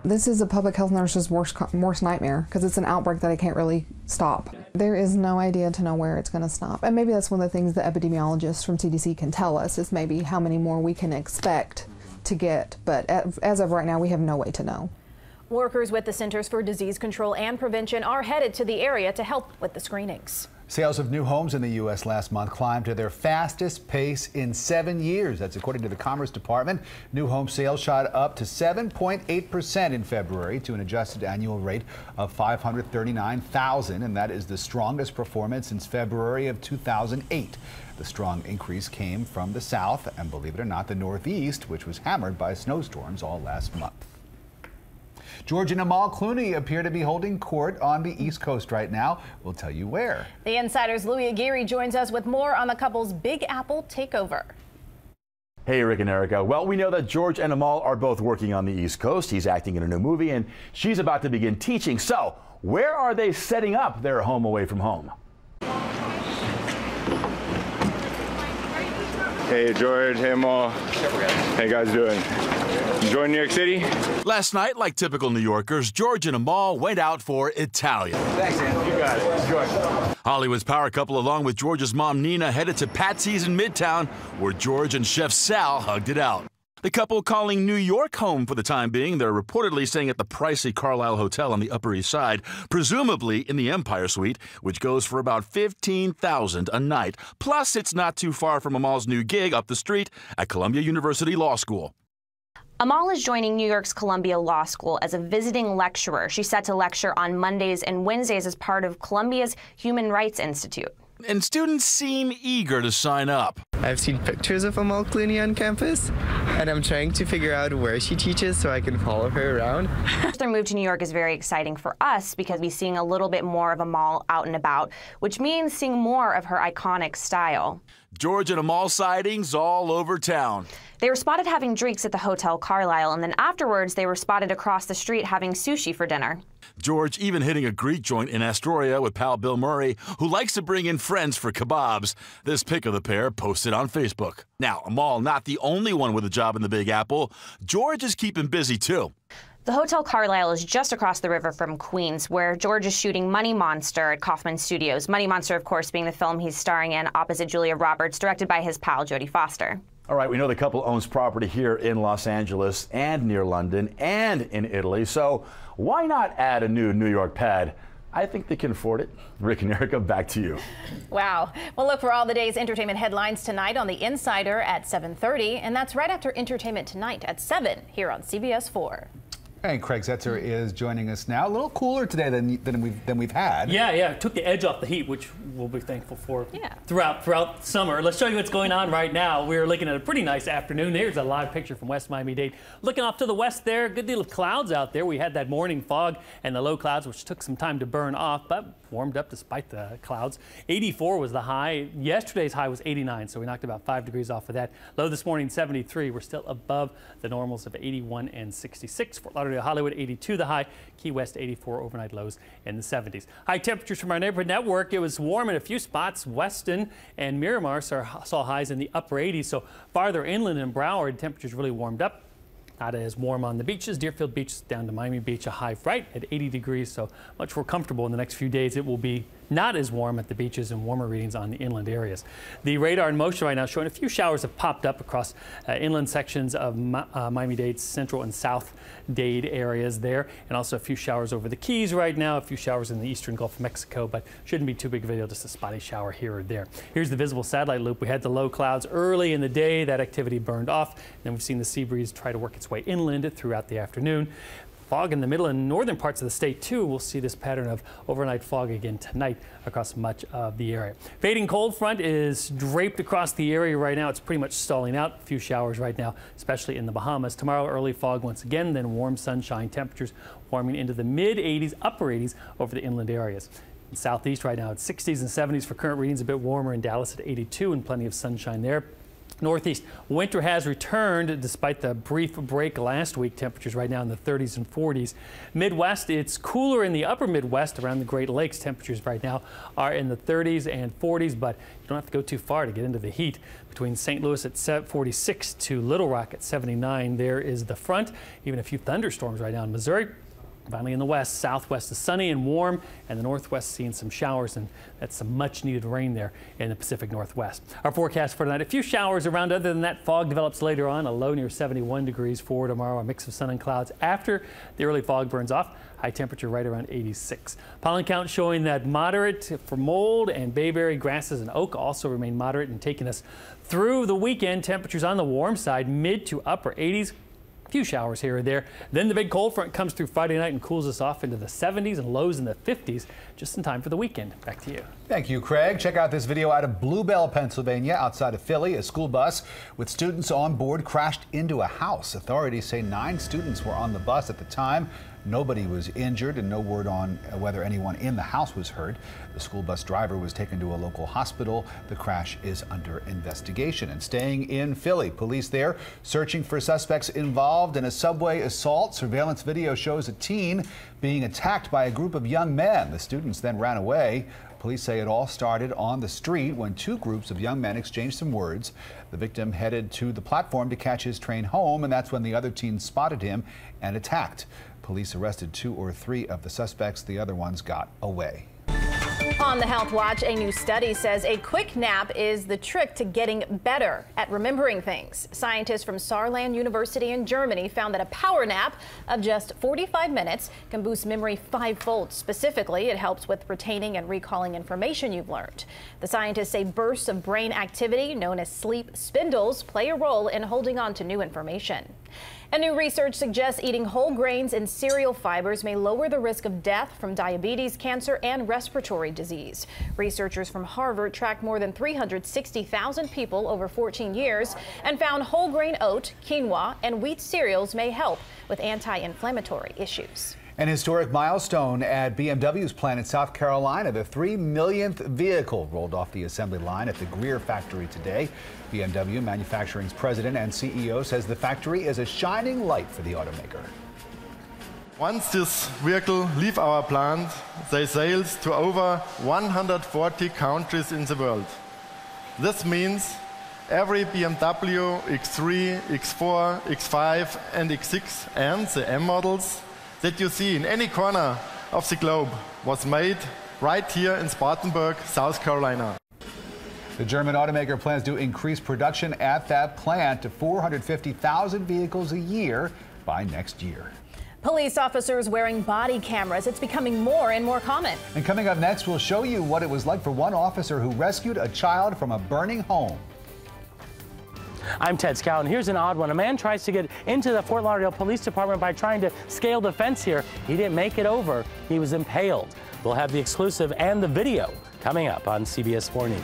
This is a public health nurse's worst nightmare because it's an outbreak that I can't really stop. There is no idea to know where it's going to stop. And maybe that's one of the things the epidemiologists from CDC can tell us, is maybe how many more we can expect to get. But as of right now, we have no way to know. Workers with the Centers for Disease Control and Prevention are headed to the area to help with the screenings. Sales of new homes in the U.S. last month climbed to their fastest pace in 7 years. That's according to the Commerce Department. New home sales shot up to 7.8% in February to an adjusted annual rate of 539,000, and that is the strongest performance since February of 2008. The strong increase came from the South and, believe it or not, the Northeast, which was hammered by snowstorms all last month. George and Amal Clooney appear to be holding court on the East Coast right now. We'll tell you where. The Insider's Louis Aguirre joins us with more on the couple's Big Apple takeover. Hey, Rick and Erica. Well, we know that George and Amal are both working on the East Coast. He's acting in a new movie, and she's about to begin teaching. So, where are they setting up their home away from home? Hey, George. Hey, Amal. How you guys doing? Enjoying New York City? Last night, like typical New Yorkers, George and Amal went out for Italian. Thanks, man. You got it. Enjoy. Hollywood's power couple, along with George's mom, Nina, headed to Patsy's in Midtown, where George and Chef Sal hugged it out. The couple calling New York home for the time being. They're reportedly staying at the pricey Carlisle Hotel on the Upper East Side, presumably in the Empire Suite, which goes for about $15,000 a night. Plus, it's not too far from Amal's new gig up the street at Columbia University Law School. Amal is joining New York's Columbia Law School as a visiting lecturer. She's set to lecture on Mondays and Wednesdays as part of Columbia's Human Rights Institute. And students seem eager to sign up. I've seen pictures of Amal Clooney on campus, and I'm trying to figure out where she teaches so I can follow her around. Their move to New York is very exciting for us because we're seeing a little bit more of Amal out and about, which means seeing more of her iconic style. George and Amal sightings all over town. They were spotted having drinks at the Hotel Carlisle, and then afterwards they were spotted across the street having sushi for dinner. George even hitting a Greek joint in Astoria with pal Bill Murray, who likes to bring in friends for kebabs. This pic of the pair posted on Facebook. Now, Amal not the only one with a job in the Big Apple. George is keeping busy, too. The Hotel Carlisle is just across the river from Queens, where George is shooting Money Monster at Kaufman Studios. Money Monster, of course, being the film he's starring in opposite Julia Roberts, directed by his pal Jodie Foster. All right, we know the couple owns property here in Los Angeles and near London and in Italy, so why not add a new New York pad? I think they can afford it. Rick and Erica, back to you. Wow. Well, look for all the day's entertainment headlines tonight on The Insider at 7:30, and that's right after Entertainment Tonight at 7 here on CBS 4. And Craig Setzer is joining us now. A little cooler today than we've had. Yeah, it took the edge off the heat, which we'll be thankful for throughout summer. Let's show you what's going on right now. We're looking at a pretty nice afternoon. There's a live picture from West Miami-Dade. Looking off to the west there, a good deal of clouds out there. We had that morning fog and the low clouds, which took some time to burn off, but warmed up despite the clouds. 84 was the high. Yesterday's high was 89, so we knocked about 5 degrees off of that. Low this morning, 73. We're still above the normals of 81 and 66. Fort Lauderdale, Hollywood, 82 the high. Key West, 84 overnight lows in the 70s. High temperatures from our neighborhood network. It was warm in a few spots. Weston and Miramar saw highs in the upper 80s. So farther inland in Broward, temperatures really warmed up. Not as warm on the beaches. Deerfield Beach down to Miami Beach, a high right at 80 degrees. So much more comfortable in the next few days. It will be not as warm at the beaches and warmer readings on the inland areas. The radar in motion right now showing a few showers have popped up across inland sections of Miami-Dade's central and south Dade areas there, and also a few showers over the Keys right now, a few showers in the eastern Gulf of Mexico, but shouldn't be too big of a deal, just a spotty shower here or there. Here's the visible satellite loop. We had the low clouds early in the day. That activity burned off. Then we've seen the sea breeze try to work its way inland throughout the afternoon. Fog in the middle and northern parts of the state, too. We'll see this pattern of overnight fog again tonight across much of the area. Fading cold front is draped across the area right now. It's pretty much stalling out. A few showers right now, especially in the Bahamas. Tomorrow, early fog once again, then warm sunshine. Temperatures warming into the mid-80s, upper 80s over the inland areas. In southeast right now, it's 60s and 70s for current readings, a bit warmer in Dallas at 82 and plenty of sunshine there. Northeast, winter has returned despite the brief break last week. Temperatures right now in the 30s and 40s. Midwest, it's cooler in the upper Midwest around the Great Lakes. Temperatures right now are in the 30s and 40s, but you don't have to go too far to get into the heat. Between St. Louis at 46 to Little Rock at 79, there is the front. Even a few thunderstorms right now in Missouri. Finally, in the west, southwest is sunny and warm, and the northwest seeing some showers, and that's some much-needed rain there in the Pacific Northwest. Our forecast for tonight, a few showers around. Other than that, fog develops later on, a low near 71 degrees for tomorrow, a mix of sun and clouds after the early fog burns off. High temperature right around 86. Pollen count showing that moderate for mold, and bayberry, grasses, and oak also remain moderate and taking us through the weekend. Temperatures on the warm side, mid to upper 80s. Few showers here or there. Then the big cold front comes through Friday night and cools us off into the 70s and lows in the 50s just in time for the weekend. Back to you. Thank you, Craig. Check out this video out of Bluebell, Pennsylvania, outside of Philly. A school bus with students on board crashed into a house. Authorities say 9 students were on the bus at the time. Nobody was injured and no word on whether anyone in the house was hurt. The school bus driver was taken to a local hospital. The crash is under investigation. And staying in Philly, police there searching for suspects involved in a subway assault. Surveillance video shows a teen being attacked by a group of young men. The students then ran away. Police say it all started on the street when 2 groups of young men exchanged some words. The victim headed to the platform to catch his train home, and that's when the other teens spotted him and attacked. Police arrested 2 or 3 of the suspects. The other ones got away. On the Health Watch, a new study says a quick nap is the trick to getting better at remembering things. Scientists from Saarland University in Germany found that a power nap of just 45 minutes can boost memory 5-fold. Specifically, it helps with retaining and recalling information you've learned. The scientists say bursts of brain activity known as sleep spindles play a role in holding on to new information. And new research suggests eating whole grains and cereal fibers may lower the risk of death from diabetes, cancer, and respiratory disease. Researchers from Harvard tracked more than 360,000 people over 14 years and found whole grain oat, quinoa, and wheat cereals may help with anti-inflammatory issues. An historic milestone at BMW's plant in South Carolina. The 3 millionth vehicle rolled off the assembly line at the Greer factory today. BMW Manufacturing's president and CEO says the factory is a shining light for the automaker. Once this vehicle leave our plant, they sail to over 140 countries in the world. This means every BMW X3, X4, X5 and X6 and the M models that you see in any corner of the globe was made right here in Spartanburg, South Carolina. The German automaker plans to increase production at that plant to 450,000 vehicles a year by next year. Police officers wearing body cameras. It's becoming more and more common. And coming up next, we'll show you what it was like for one officer who rescued a child from a burning home. I'm Ted Scout, and here's an odd one. A man tries to get into the Fort Lauderdale Police Department by trying to scale the fence here. He didn't make it over. He was impaled. We'll have the exclusive and the video coming up on CBS 4 News.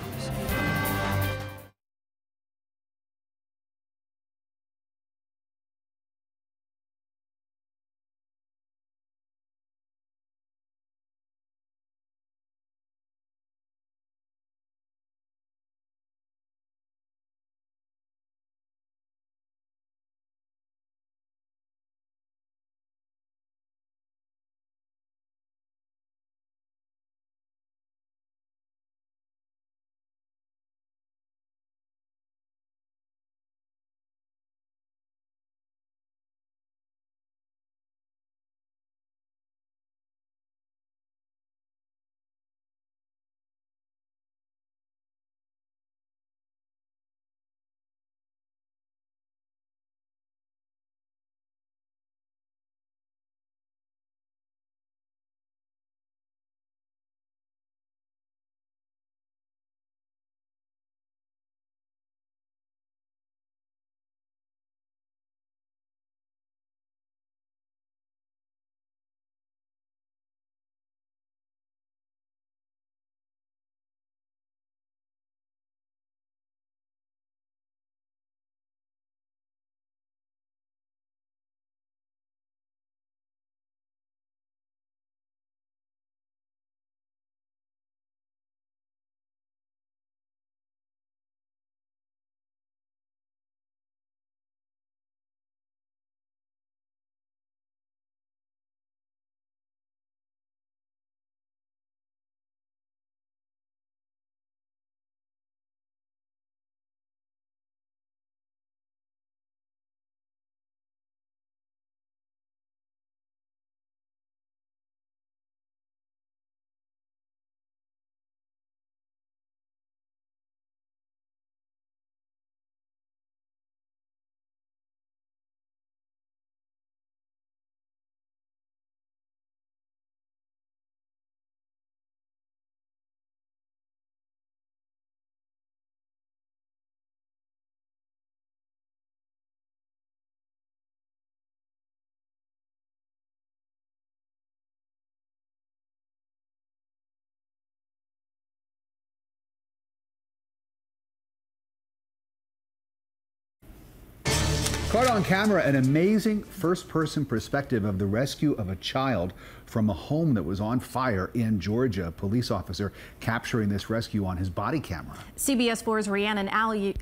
Caught on camera, an amazing first-person perspective of the rescue of a child from a home that was on fire in Georgia. A police officer capturing this rescue on his body camera. CBS 4's Rhiannon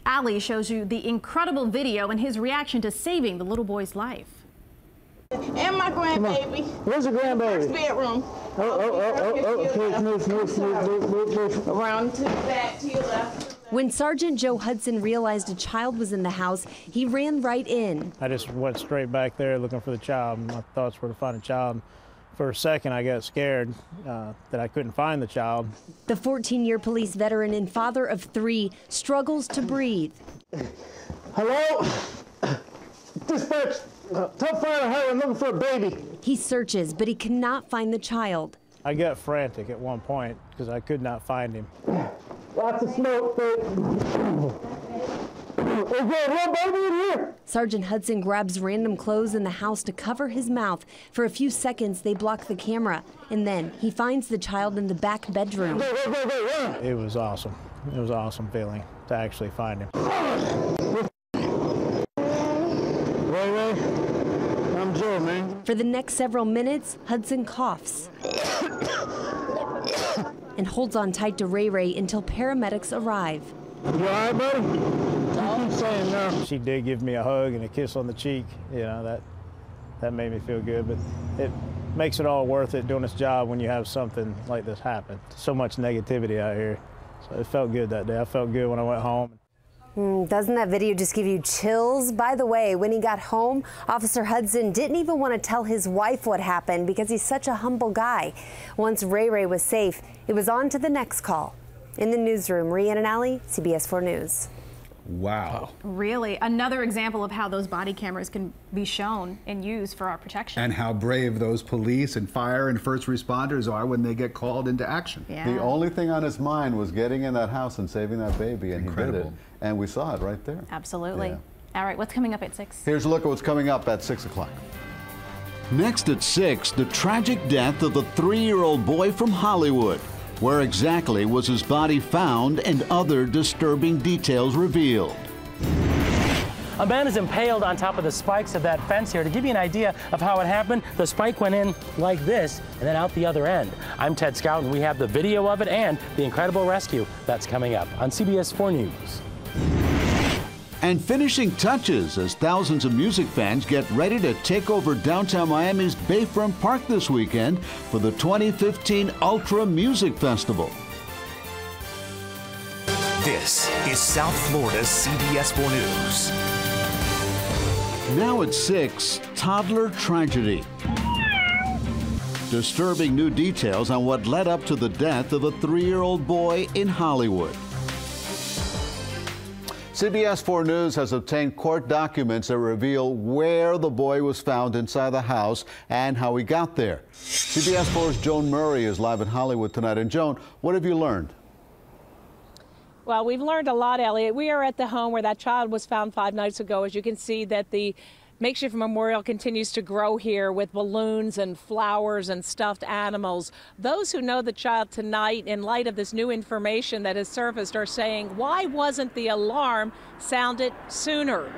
Ali shows you the incredible video and his reaction to saving the little boy's life. And my grandbaby. Where's the grandbaby? First bedroom. Around to the back, to your left. When Sergeant Joe Hudson realized a child was in the house, he ran right in. I just went straight back there looking for the child. My thoughts were to find a child. For a second, I got scared that I couldn't find the child. The 14-year police veteran and father of 3 struggles to breathe. Hello? Dispatch, tell fire to hurry, I'm looking for a baby. He searches, but he cannot find the child. I got frantic at one point because I could not find him. Lots of smoke, babe. Is there a real baby in here? Sergeant Hudson grabs random clothes in the house to cover his mouth. For a few seconds, they block the camera, and then he finds the child in the back bedroom. It was awesome. It was an awesome feeling to actually find him. Ray, I'm Joe, man. For the next several minutes, Hudson coughs and holds on tight to Ray Ray until paramedics arrive. You all right, buddy? You keep saying no. She did give me a hug and a kiss on the cheek. You know, that made me feel good, but it makes it all worth it doing this job when you have something like this happen. So much negativity out here. So it felt good that day. I felt good when I went home. Doesn't that video just give you chills? By the way, when he got home, Officer Hudson didn't even want to tell his wife what happened because he's such a humble guy. Once Ray Ray was safe, it was on to the next call. In the newsroom, Rhiannon Ali, CBS 4 News. Wow. Really, another example of how those body cameras can be shown and used for our protection. And how brave those police and fire and first responders are when they get called into action. Yeah. The only thing on his mind was getting in that house and saving that baby, and Incredible. he did it. And we saw it right there. Absolutely. Yeah. All right, what's coming up at 6? Here's a look at what's coming up at 6 o'clock. Next at 6, the tragic death of the 3-year-old boy from Hollywood. Where exactly was his body found and other disturbing details revealed? A man is impaled on top of the spikes of that fence here. To give you an idea of how it happened, the spike went in like this and then out the other end. I'm Ted Scout, and we have the video of it and the incredible rescue that's coming up on CBS 4 News. And finishing touches as thousands of music fans get ready to take over downtown Miami's Bayfront Park this weekend for the 2015 Ultra Music Festival. This is South Florida's CBS 4 News. Now at 6, toddler tragedy. Disturbing new details on what led up to the death of a 3-year-old boy in Hollywood. CBS 4 News has obtained court documents that reveal where the boy was found inside the house and how he got there. CBS 4's Joan Murray is live in Hollywood tonight. And Joan, what have you learned? Well, we've learned a lot, Elliot. We are at the home where that child was found 5 nights ago. As you can see, that the makeshift memorial continues to grow here with balloons and flowers and stuffed animals. Those who know the child tonight, in light of this new information that has surfaced, are saying, why wasn't the alarm sounded sooner?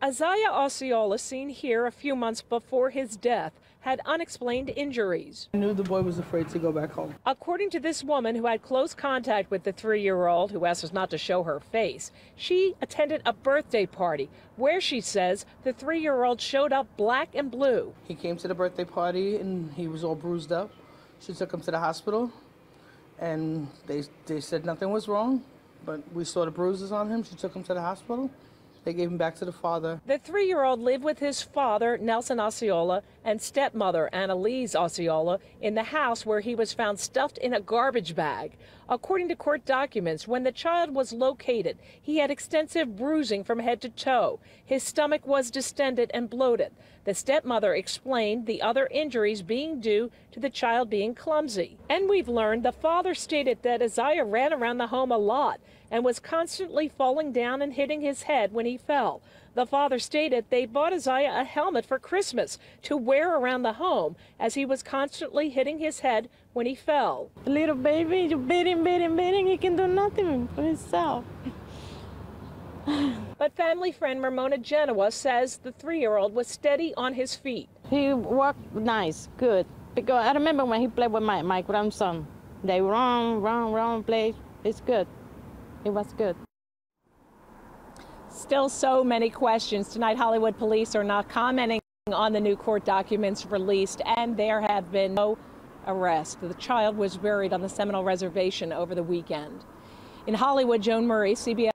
Isaiah Osceola, seen here a few months before his death, had unexplained injuries. I knew the boy was afraid to go back home. According to this woman who had close contact with the 3-year-old, who asked us not to show her face, she attended a birthday party where she says the 3-year-old showed up black and blue. He came to the birthday party and he was all bruised up. She took him to the hospital and they said nothing was wrong, but we saw the bruises on him. She took him to the hospital. They gave him back to the father. The 3-year-old lived with his father, Nelson Osceola, and stepmother, Annalise Osceola, in the house where he was found stuffed in a garbage bag. According to court documents, when the child was located, he had extensive bruising from head to toe. His stomach was distended and bloated. The stepmother explained the other injuries being due to the child being clumsy. And we've learned the father stated that Isaiah ran around the home a lot and was constantly falling down and hitting his head when he fell. The father stated they bought Isaiah a helmet for Christmas to wear around the home as he was constantly hitting his head when he fell. Little baby, you beat him, he can do nothing for himself. But family friend Ramona Genoa says the 3-year-old was steady on his feet. He walked nice, good. Because I remember when he played with my grandson. They run, play. It's good. It was good. Still so many questions. Tonight, Hollywood police are not commenting on the new court documents released, and there have been no arrests. The child was buried on the Seminole Reservation over the weekend. In Hollywood, Joan Murray, CBS.